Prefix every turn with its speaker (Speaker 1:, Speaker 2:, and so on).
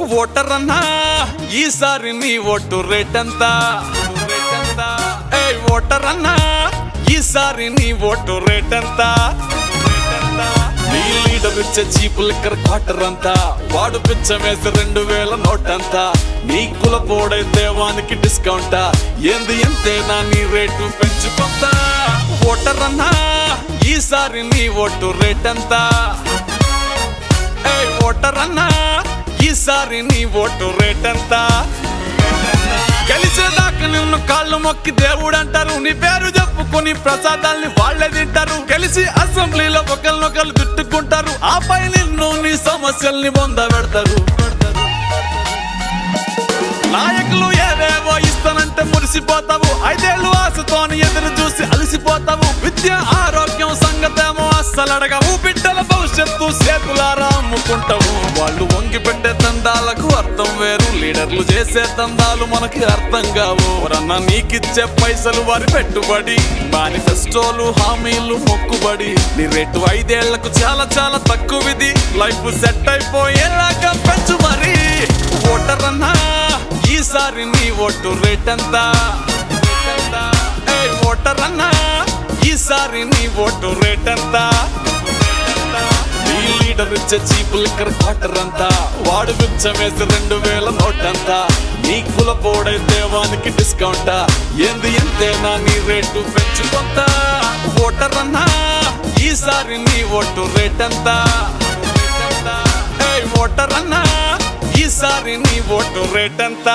Speaker 1: Voter అన్నా ఈసారి నీ ఓటు రేట్ ఎంత? ఏయ్ ఓటర్ అన్నా ఈసారి నీ ఓటు రేట్ ఎంత? నీ లీడర్ ఇచ్చే చీపు లిక్కర్ క్వార్టర్ అంతా, వాడు పిచ్చమేసి 2000 నోటంతా. నీ కులపోడైతే వానికి డిస్కౌంటా, ఏంది ఎంతేనా నీ రేటు పెంచుకుంటా. ఓటర్ అన్నా ఈసారి నీ ఓటు రేట్ ఎంత? ఏయ్ ఓటర్ అన్నా ఈసారి నీ ఓటు రేట్ ఎంత? గెలిచేదాకా నిన్ను కాళ్ళు మొక్కి దేవుడు అంటారు, నీ పేరు చెప్పుకొని ప్రసాదాల్ని వాళ్ళే తింటారు. గెలిచి అసెంబ్లీలో ఒకరినొకరు తిట్టుకుంటారు, ఆపై నిన్ను నీ సమస్యల్ని పొందబెడతారు. నాయకులు ఏవేవో ఇస్తానంటే మురిసిపోతావు, 5 ఏళ్ళు ఆశతోని ఎదురు చూసి అలసిపోతావు. విద్య ఆరోగ్యం సంగతేమో అస్సలు అడగవు, బిడ్డల భవిష్యత్తు చేతులారా అమ్ముకుంటావు. వాళ్ళు వంగి పెట్టే దందాలకు అర్థం వేరు, లీడర్లు చేసే దందాలు మనకి అర్థం కావు. ఎవరన్నా నీకిచ్చే పైసలు వారి పెట్టుబడి, మేనిఫెస్టోలు హామీలు మొక్కుబడి. నీ రేటు 5 ఏళ్లకు చాలా చాలా తక్కువది, లైఫ్ సెట్ అయిపోయేలాగా పెంచు మరి. ఓటర్ అన్నా ఈసారి నీ ఓటు రేట్ ఎంత? ఏయ్ ఓటర్ అన్నా ఈసారి నీ ఓటు రేట్ ఎంత? నీ లీడర్ ఇచ్చే చీపు లిక్కర్ క్వార్టర్ అంతా, వాడు బిచ్చమేసి 2000 నోటంతా. నీ కులపోడైతే వానికి డిస్కౌంటా, ఏంది ఎంతేనా నీ రేటు పెంచుకుంటా. ఓటర్ అన్నా ఈసారి నీ ఓటు రేట్ ఎంత? ఏయ్ ఓటర్ అన్నా ఈసారి నీ ఓటు రేట్ ఎంత?